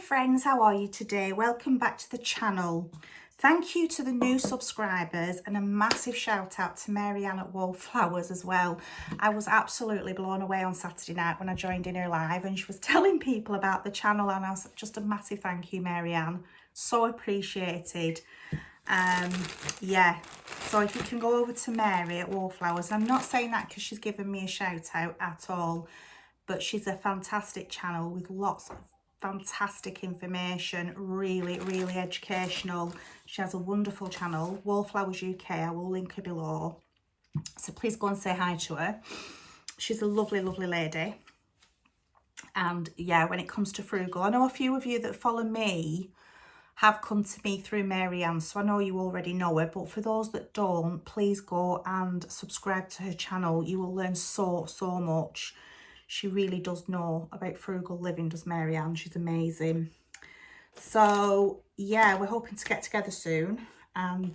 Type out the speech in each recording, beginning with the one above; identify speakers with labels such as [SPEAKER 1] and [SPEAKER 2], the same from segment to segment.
[SPEAKER 1] friends, how are you today? Welcome back to the channel. Thank you to the new subscribers and a massive shout out to Marianne at Wallflowers as well. I was absolutely blown away on Saturday night when I joined in her live and she was telling people about the channel, and I was just a massive thank you, Marianne. So appreciated. Yeah, so if you can go over to Mary at Wallflowers, I'm not saying that because she's given me a shout out at all, but she's a fantastic channel with lots of fantastic information, really educational. She has a wonderful channel, Wallflowers UK. I will link her below, so please go and say hi to her. She's a lovely lady. And yeah, when it comes to frugal, I know a few of you that follow me have come to me through Marianne, so I know you already know her, but for those that don't, please go and subscribe to her channel. You will learn so much. She really does know about frugal living, does Marianne. She's amazing. So yeah, we're hoping to get together soon and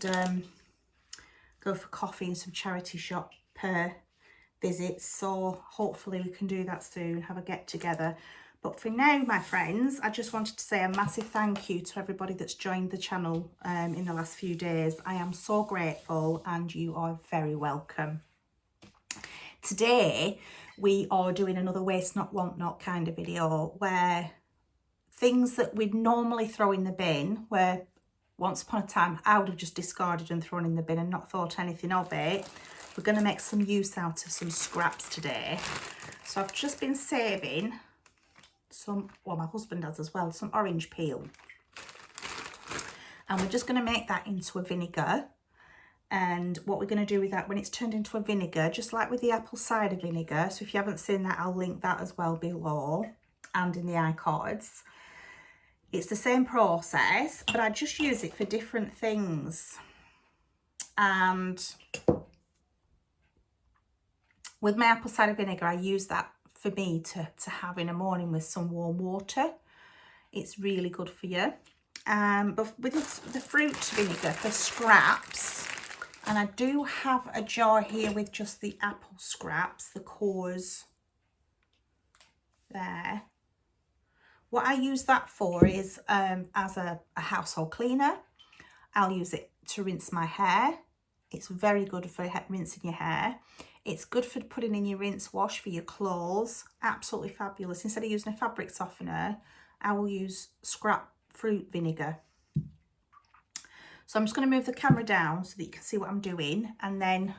[SPEAKER 1] go for coffee and some charity shop visits. So hopefully we can do that soon, have a get together. But for now, my friends, I just wanted to say a massive thank you to everybody that's joined the channel in the last few days. I am so grateful and you are very welcome. Today, we are doing another waste not, want not kind of video where things that we'd normally throw in the bin, where once upon a time I would have just discarded and thrown in the bin and not thought anything of it, we're going to make some use out of some scraps today. So I've just been saving some, well, my husband has as well, some orange peel, and we're just going to make that into a vinegar. And what we're going to do with that when it's turned into a vinegar, just like with the apple cider vinegar, so if you haven't seen that, I'll link that as well below and in the iCards. It's the same process, but I just use it for different things. And with my apple cider vinegar, I use that for me to have in the morning with some warm water. It's really good for you. But with the fruit vinegar for scraps, and I do have a jar here with just the apple scraps, the cores there. What I use that for is as a household cleaner. I'll use it to rinse my hair. It's very good for rinsing your hair. It's good for putting in your rinse wash for your clothes. Absolutely fabulous. Instead of using a fabric softener, I will use scrap fruit vinegar. So I'm just going to move the camera down so that you can see what I'm doing, and then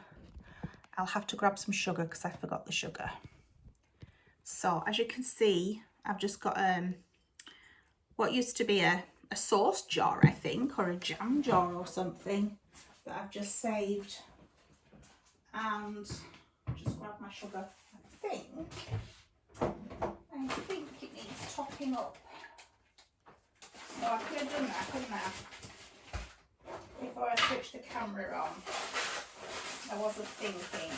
[SPEAKER 1] I'll have to grab some sugar because I forgot the sugar. So as you can see, I've just got what used to be a sauce jar, I think, or a jam jar or something that I've just saved, and just grab my sugar. I think it needs topping up. So I could have done that, couldn't I? Before I switched the camera on. I wasn't thinking.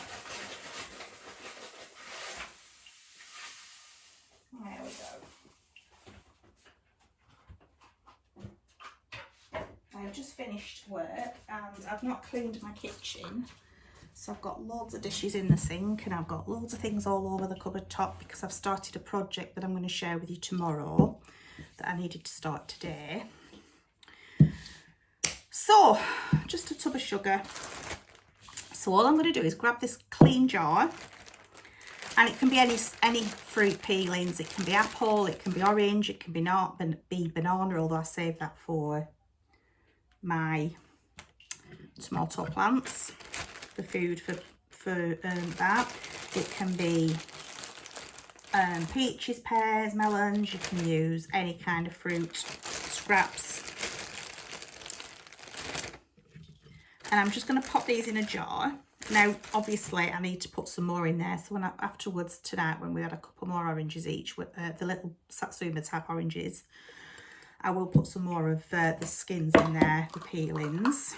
[SPEAKER 1] There we go. I've just finished work and I've not cleaned my kitchen. So I've got loads of dishes in the sink and I've got loads of things all over the cupboard top because I've started a project that I'm going to share with you tomorrow that I needed to start today. So, just a tub of sugar. So all I'm going to do is grab this clean jar, and it can be any fruit peelings. It can be apple, it can be orange, it can be not be banana, although I saved that for my tomato plants, the food for that. It can be peaches, pears, melons. You can use any kind of fruit scraps. And I'm just going to pop these in a jar. Now, obviously, I need to put some more in there. So when afterwards tonight, when we had a couple more oranges each, with the little Satsuma type oranges, I will put some more of the skins in there, the peelings.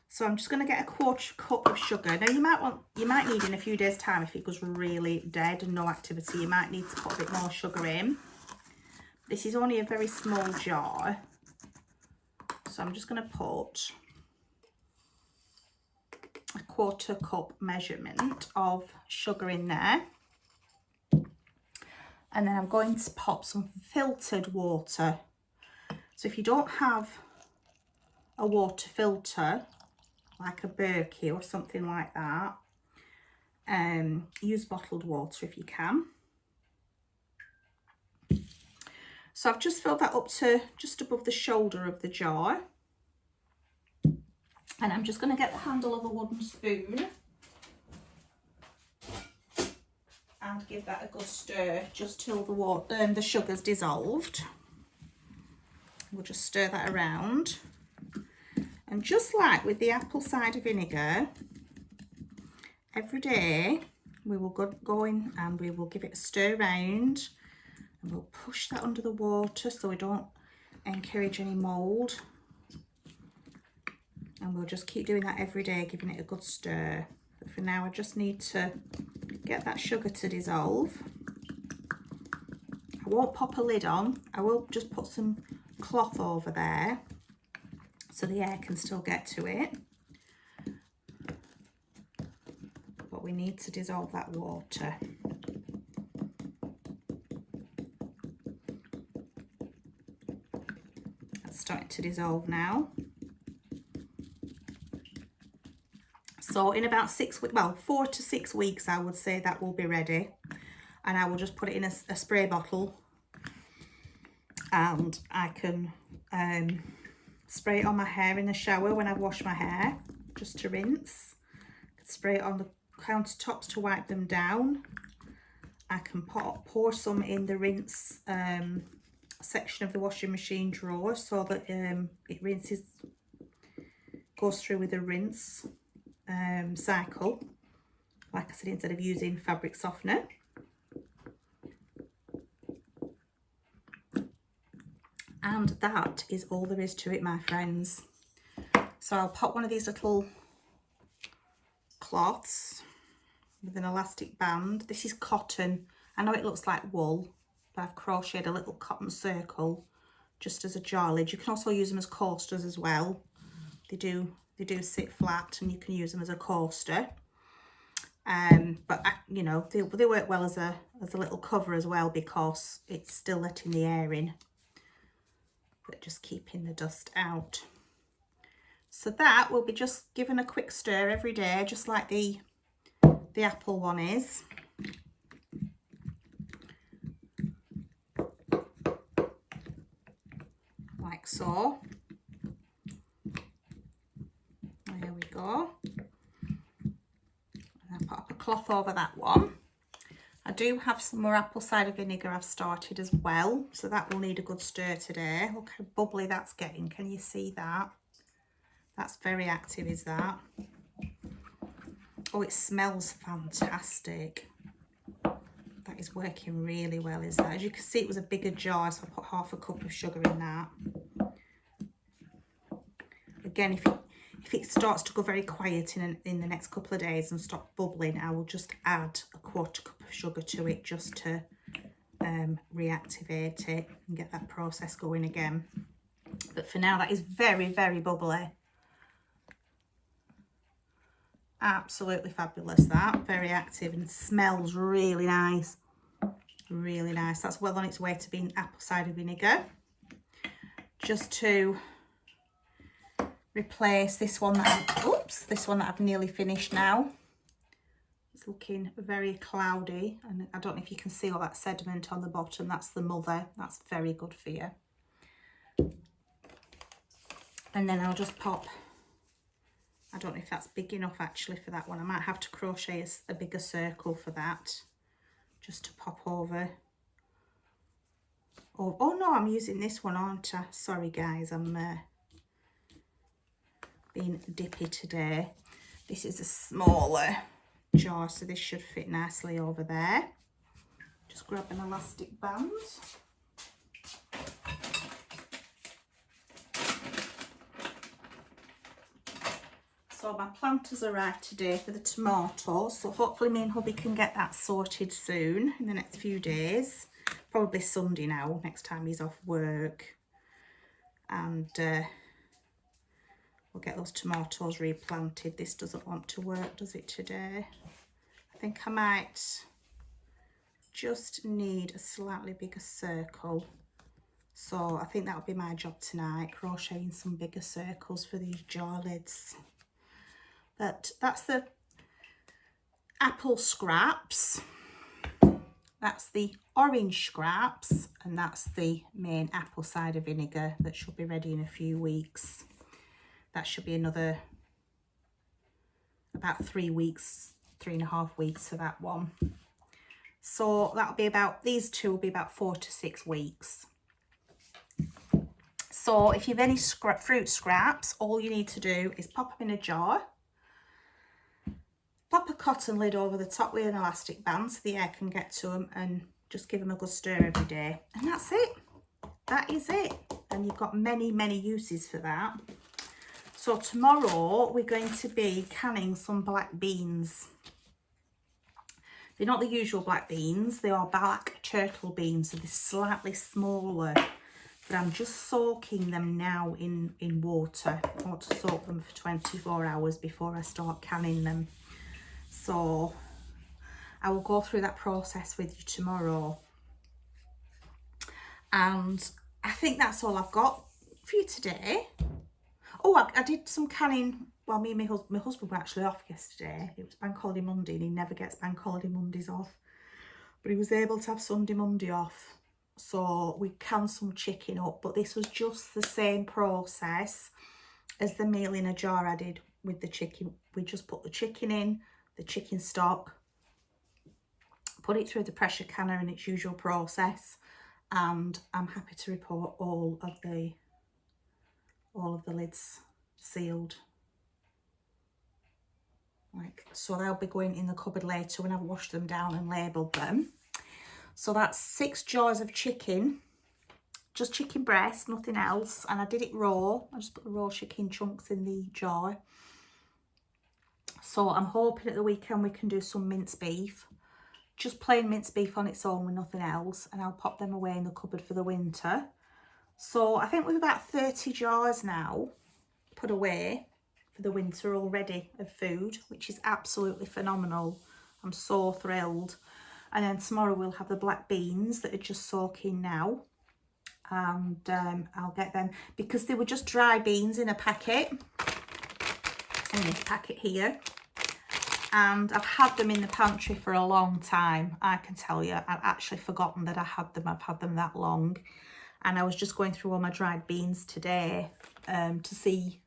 [SPEAKER 1] So I'm just going to get a 1/4 cup of sugar. Now, you might need in a few days' time, if it goes really dead and no activity, you might need to put a bit more sugar in. This is only a very small jar, so I'm just going to put a 1/4 cup measurement of sugar in there. And then I'm going to pop some filtered water. So if you don't have a water filter, like a Berkey or something like that, use bottled water if you can. So I've just filled that up to just above the shoulder of the jar. And I'm just going to get the handle of a wooden spoon and give that a good stir just till the sugar's dissolved. We'll just stir that around. And just like with the apple cider vinegar, every day we will go in and we will give it a stir round, and we'll push that under the water so we don't encourage any mould. And we'll just keep doing that every day, giving it a good stir. But for now, I just need to get that sugar to dissolve. I won't pop a lid on. I will just put some cloth over there so the air can still get to it. But we need to dissolve that water. That's starting to dissolve now. So in about 4 to 6 weeks, I would say that will be ready. And I will just put it in a spray bottle. And I can spray it on my hair in the shower when I wash my hair, just to rinse. I can spray it on the countertops to wipe them down. I can pour some in the rinse section of the washing machine drawer so that it goes through with a rinse cycle, like I said, instead of using fabric softener. And that is all there is to it, my friends. So I'll pop one of these little cloths with an elastic band. This is cotton. I know it looks like wool, but I've crocheted a little cotton circle just as a jar lid. You can also use them as coasters as well. They do sit flat, and you can use them as a coaster. But you know, they work well as a little cover as well, because it's still letting the air in, but just keeping the dust out. So that will be just given a quick stir every day, just like the apple one is. Like so. There we go. And I'll put up a cloth over that one. I do have some more apple cider vinegar I've started as well, so that will need a good stir today. Look how bubbly that's getting. Can you see that? That's very active, is that? Oh, it smells fantastic. That is working really well, is that? As you can see, it was a bigger jar, so I put half a cup of sugar in that. Again, if it starts to go very quiet in the next couple of days and stop bubbling, I will just add a quarter cup of sugar to it just to reactivate it and get that process going again. But for now, that is very, very bubbly. Absolutely fabulous, that. Very active and smells really nice. Really nice. That's well on its way to being apple cider vinegar. Just to replace this one that I've nearly finished now. It's looking very cloudy, and I don't know if you can see all that sediment on the bottom. That's the mother. That's very good for you. And then I'll just pop, I don't know if that's big enough actually for that one. I might have to crochet a bigger circle for that, just to pop over. Oh no, I'm using this one, aren't I? Sorry guys, I'm being dippy today. This is a smaller jar, so this should fit nicely over there. Just grab an elastic band. So my planters arrived today for the tomatoes, so hopefully me and hubby can get that sorted soon in the next few days. Probably Sunday now, next time he's off work. And we'll get those tomatoes replanted. This doesn't want to work, does it, today? I think I might just need a slightly bigger circle. So I think that'll be my job tonight, crocheting some bigger circles for these jar lids. But that's the apple scraps, that's the orange scraps, and that's the main apple cider vinegar that should be ready in a few weeks. That should be another about 3 weeks, 3.5 weeks for that one. So that'll be about, these two will be about 4 to 6 weeks. So if you've any fruit scraps, all you need to do is pop them in a jar, pop a cotton lid over the top with an elastic band so the air can get to them, and just give them a good stir every day. And that's it. That is it. And you've got many, many uses for that. So tomorrow we're going to be canning some black beans. They're not the usual black beans, they are black turtle beans, so they're slightly smaller. But I'm just soaking them now in water. I want to soak them for 24 hours before I start canning them. So I will go through that process with you tomorrow. And I think that's all I've got for you today. Oh, I did some canning. Well, me and my husband were actually off yesterday. It was Bank Holiday Monday and he never gets Bank Holiday Mondays off. But he was able to have Sunday, Monday off. So we canned some chicken up, but this was just the same process as the meal in a jar I did with the chicken. We just put the chicken in, the chicken stock, put it through the pressure canner in its usual process, and I'm happy to report all of the lids sealed. So they'll be going in the cupboard later when I've washed them down and labelled them. So that's 6 jars of chicken, just chicken breast, nothing else. And I did it raw. I just put the raw chicken chunks in the jar. So I'm hoping at the weekend we can do some minced beef, just plain minced beef on its own with nothing else. And I'll pop them away in the cupboard for the winter. So I think we've about 30 jars now put away for the winter already of food, which is absolutely phenomenal. I'm so thrilled. And then tomorrow we'll have the black beans that are just soaking now. And I'll get them, because they were just dry beans in a packet. In this packet here. And I've had them in the pantry for a long time. I can tell you, I've actually forgotten that I had them. I've had them that long. And I was just going through all my dried beans today to see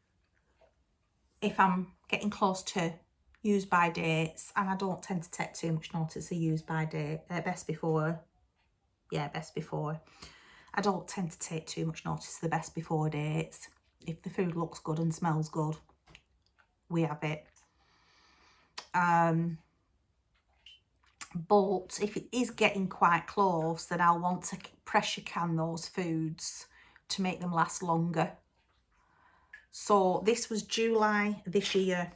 [SPEAKER 1] if I'm getting close to use by dates, and I don't tend to take too much notice of use by date, best before. Yeah, best before. I don't tend to take too much notice of the best before dates. If the food looks good and smells good, we have it. But if it is getting quite close, then I'll want to pressure can those foods to make them last longer. So this was July this year.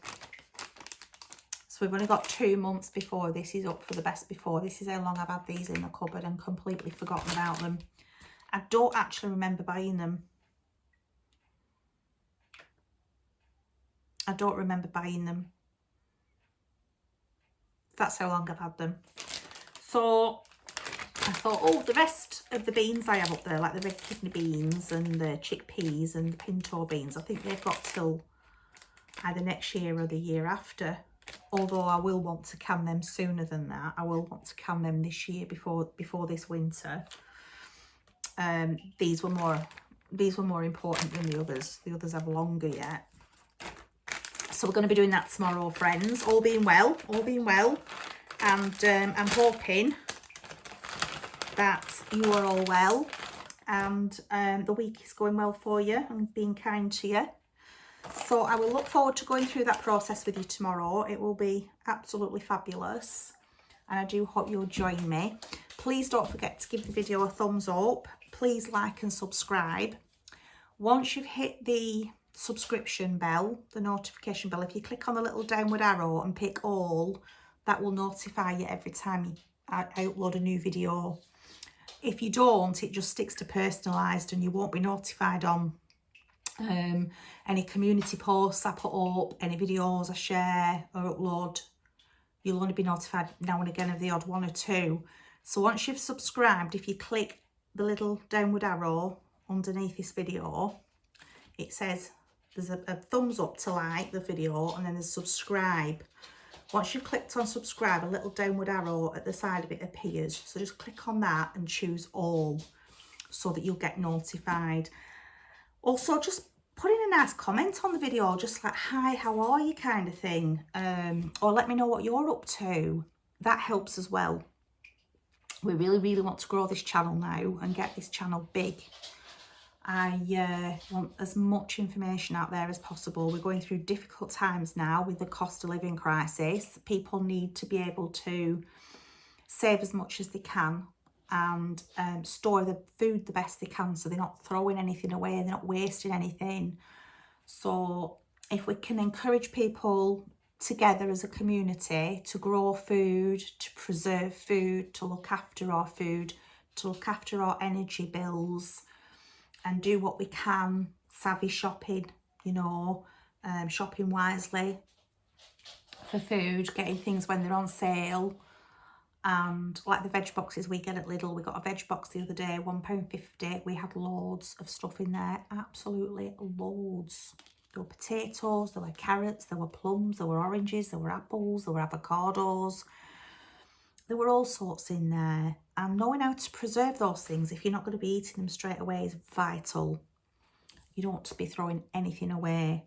[SPEAKER 1] So we've only got 2 months before this is up for the best before. This is how long I've had these in the cupboard and completely forgotten about them. I don't actually remember buying them. I don't remember buying them. That's how long I've had them. So I thought, oh, the rest of the beans I have up there, like the red kidney beans and the chickpeas and the pinto beans, I think they've got till either next year or the year after. Although I will want to can them sooner than that. I will want to can them this year before this winter. These were more important than the others. The others have longer yet. So we're going to be doing that tomorrow, friends. All being well, all being well. And I'm hoping that you are all well and the week is going well for you and being kind to you. So I will look forward to going through that process with you tomorrow. It will be absolutely fabulous. And I do hope you'll join me. Please don't forget to give the video a thumbs up. Please like and subscribe. Once you've hit the subscription bell, the notification bell, if you click on the little downward arrow and pick all, that will notify you every time I upload a new video. If you don't, it just sticks to personalised and you won't be notified on any community posts I put up, any videos I share or upload. You'll only be notified now and again of the odd one or two. So once you've subscribed, if you click the little downward arrow underneath this video, it says there's a thumbs up to like the video, and then there's subscribe. Once you've clicked on subscribe, a little downward arrow at the side of it appears. So just click on that and choose all so that you'll get notified. Also, just put in a nice comment on the video, just like, hi, how are you kind of thing. Or let me know what you're up to. That helps as well. We really want to grow this channel now and get this channel big. I want as much information out there as possible. We're going through difficult times now with the cost of living crisis. People need to be able to save as much as they can and store the food the best they can, so they're not throwing anything away, they're not wasting anything. So if we can encourage people together as a community to grow food, to preserve food, to look after our food, to look after our energy bills, and do what we can, savvy shopping, you know, shopping wisely for food, getting things when they're on sale. And like the veg boxes we get at Lidl, we got a veg box the other day, £1.50. We had loads of stuff in there, absolutely loads. There were potatoes, there were carrots, there were plums, there were oranges, there were apples, there were avocados. There were all sorts in there. And knowing how to preserve those things, if you're not going to be eating them straight away, is vital. You don't want to be throwing anything away.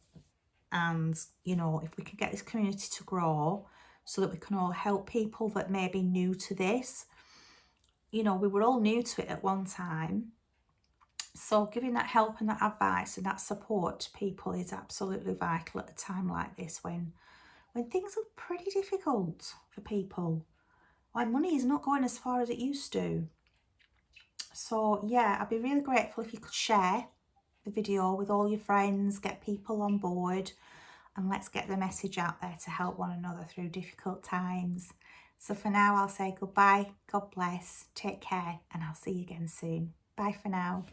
[SPEAKER 1] And, you know, if we can get this community to grow so that we can all help people that may be new to this. You know, we were all new to it at one time. So giving that help and that advice and that support to people is absolutely vital at a time like this when things are pretty difficult for people. When money is not going as far as it used to. So yeah, I'd be really grateful if you could share the video with all your friends, get people on board, and let's get the message out there to help one another through difficult times. So for now, I'll say goodbye, God bless, take care, and I'll see you again soon. Bye for now.